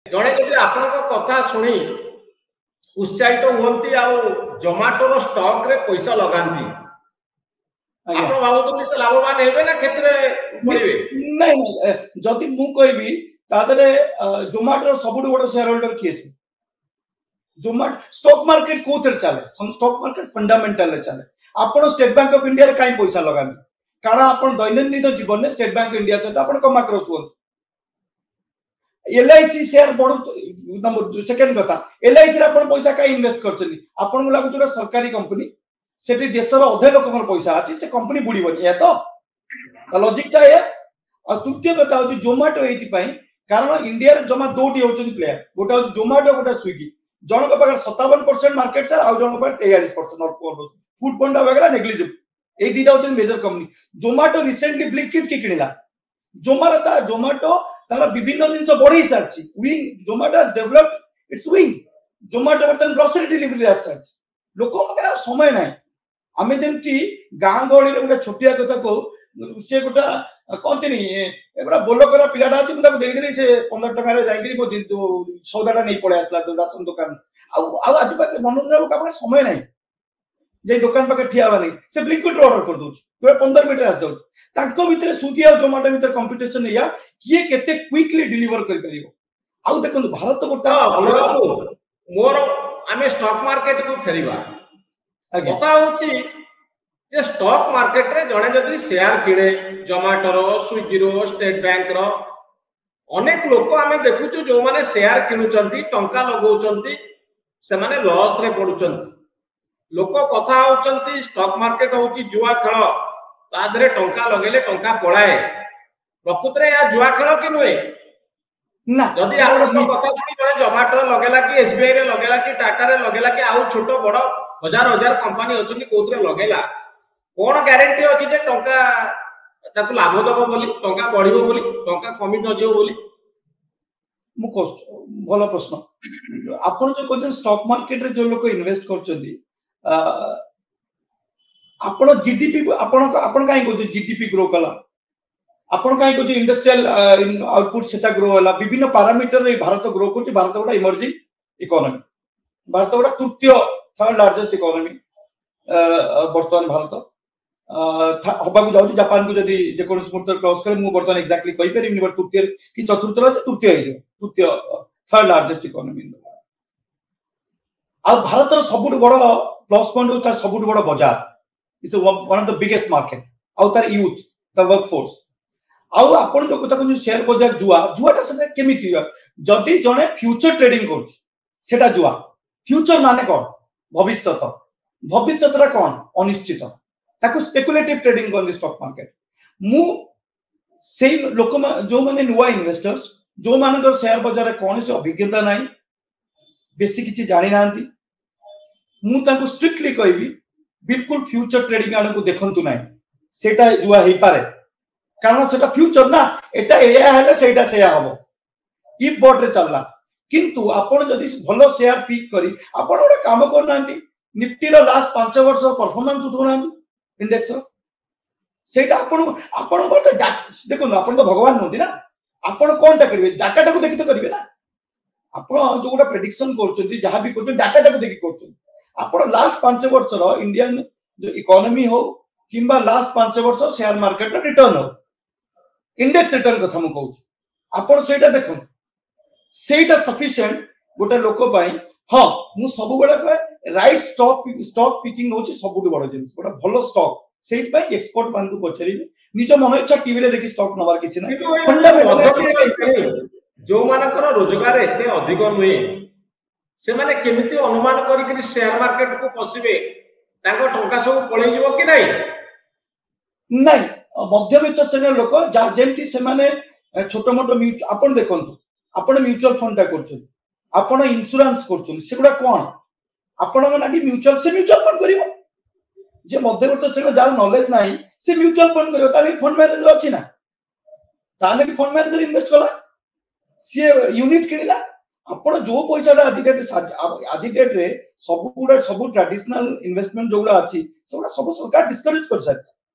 जड़े जदि आपण कथा शुणी उत्साहित हुंती आ जोमाटोर स्टॉक रे पैसा लगांती आपण भाबुतनी से लाभवान हेबे ना क्षेत्र पड़िबे नहीं जदि मु कहबी तादरे जोमाटोर सबुठ बड़ शेयर होल्डर किए से जोमाटो स्टॉक मार्केट कोथर चले स्टॉक मार्केट फंडामेंटल रे चले आपण स्टेट बैंक ऑफ इंडिया रे काई पैसा लगांती कारण आपण दैनंदिन जीवन में स्टेट बैंक इंडिया से आपण कमा क्रॉस हुन एलआईसी शेयर बढ़ु नंबर सेकंड कथा एलआईसी रे आपण पैसा का इन्वेस्ट करछनी आपण को लागु जोटा सरकारी कंपनी सेठी देशर अधे लोकन पैसा अछि से कंपनी बुडीबनी या तो लॉजिक ता या और तृतीय कथा हो जोमाटो एति पई कारण इंडिया रे जमा दोटी होचनी प्लेयर गोटा हो जोमाटो गोटा स्विगी जनक पाकर 57% मार्केट शेयर आ जनक पाकर 43% फूड पांडा वगैरह नेग्लिजिबल ए दीटा होचनी major company Zomato recently Blinkit की किनिला जोमाटो तारा विभिन्न जिनस बढ़ी सारछि wing Zomato has developed its wing Zomato बर्तन ग्रोसरी डिलीवरी आस सारछि लोक मकर समय नाही आमे जेमति गां गळी रे गोटा छोटिया कथा को से गोटा कोनतिनी एबरा बोलकरा पिलाटा अछि म ताको देइ देली से 15 टका रे जाईकरी मो सौदाटा नै पळे आसला राशन दुकान आ आज पाके मनोरंजन का समय नाही जे दुकान पाके ठियावा नहीं से ब्लिंकिट ऑर्डर कर दोछ पूरा 15 मिनिट आस जाउछ तांको भितरे स्विगी और जोमाटो भितर कंपटीशन या किए केते क्विकली डिलीवर कर परिबो आ देखन भारत गोटा मोर आमे स्टॉक मार्केट को फेरिबा कथा होची जे स्टॉक मार्केट रे जणे जदी शेयर किणे जोमाटो रो स्विगी रो स्टेट बैंक रो अनेक लोक आमे देखुछु जो माने शेयर किनुचंती टंका लगौचंती से माने लॉस रे पडुचंती लोक कथा होचंती स्टॉक मार्केट होची जुआ खेल तादरे टंका लगेले टंका पड़ाए प्रकृत रे या जुआ खेल कि नुए ना जदी आपण कथा सुनी जणे जोमाटो लगेला कि एसबीआई रे लगेला कि टाटा रे लगेला कि आउ छोटो बड़ हजार हजार कंपनी होचनी कोथरे लगेला कोन ग्यारंटी अछि जे टंका ताकू लाभ दबो बोली टंका बढ़िबो बोली टंका कमी न जियो बोली मु भलो प्रश्न आपण जो कहते स्टॉक मार्केट रे जो लोक इन्वेस्ट करचंदी आपण जीडीपी आपण काई कहते जीडीपी ग्रो कला आपण काई कहते इंडस्ट्रियल आउटपुट सेटा ग्रो होला विभिन्न पैरामीटर रे भारत ग्रो करछि भारत गोटा इमर्जिंग इकोनॉमी भारत गोटा तृतीय थर्ड लार्जेस्ट इकोनॉमी वर्तमान भारत हबा को जाउछि जापान को जदी जे कोन मुहूर्त क्रॉस करे मु वर्तमान एक्जेक्टली कहि परिबिनी बट तृतीय कि चतुर्थ रे तृतीय हे तृतीय थर्ड लार्जेस्ट इकोनॉमी इन आ भारत रो सबुठ बड़ प्लस पॉइंट होता सबुठ बड़ बाजार it's one of the biggest market आउ तार यूथ द वर्क फोर्स आउ आपण जो कथा को शेयर बाजार जुआटा से केमिति जदी जने फ्यूचर ट्रेडिंग करछ सेटा जुआ फ्यूचर माने कोन भविष्यत रा कोन अनिश्चित ताकू speculative trading on the stock market मु सेम लोक जो माने नुवा इन्वेस्टर्स जो मानकर शेयर बाजार रे कोन से अभिज्ञता नाही बेसी किछि जानि नांती मु ताकू स्ट्रिक्टली कहबी बिल्कुल फ्यूचर ट्रेडिंग आड़ को देखंतु नाही सेटा जुआ हे पारे कारण सेटा फ्यूचर ना एटा एया हेले सेटा सेया हबो ई बोट रे चलला किंतु आपण जदी भलो शेयर पिक करी आपण ओडे काम कर नांती निफ्टी रो लास्ट 5 वर्ष परफॉर्मेंस उठो नांती इंडेक्स रो सेटा आपण को तो देखो आपण तो भगवान नोती ना आपण कोनटा करिवे डाटा टाको देखि तो करिवे ना आपण जो गोटा प्रेडिक्शन करछथि जहां भी करछन डाटा टाको देखि करछन आपण लास्ट 5 वर्ष रो इंडियन जो इकोनॉमी हो किंबा लास्ट 5 वर्ष शेयर मार्केट रो रिटर्न हो इंडेक्स रिटर्न कथा मु कहू आपण सेटा देखो सेटा सफिशिएंट गोटा लोक पई हां मु सब बेला कहे राइट स्टॉक पिकिंग होची सबुठ बड़ जिंस गोटा भलो स्टॉक सेट पई एक्सपर्ट मान को पछरी निज मन इच्छा टीवी रे देखि स्टॉक नवार किछि ना फंडामेंटल जो मानकर रोजगार एते अधिक नुए से माने केमिति अनुमान करी कि शेयर मार्केट को पसिबे तांको टंका सब पळै जिवो कि नाही नाही मध्यवित्त श्रेणी लोक जेमति से माने छोटो मोटो म्यूचुअल आपण देखंतु आपण म्यूचुअल फंड टा करछन आपण इंश्योरेंस करछन सेगुडा कोन आपण लागि म्यूचुअल फंड करिवो जे मध्यवित्त श्रेणी जार नॉलेज नाही से म्यूचुअल फंड करिवो ताले फंड मैनेजर अछि ना ताले फंड मैनेजर इन्वेस्ट कला सी यूनिट किनिला आपण जो पैसा आज डेट रे सब ट्रेडिशनल इन्वेस्टमेंट जोड़ा अछि सब सरकार डिस्करेज कर सकते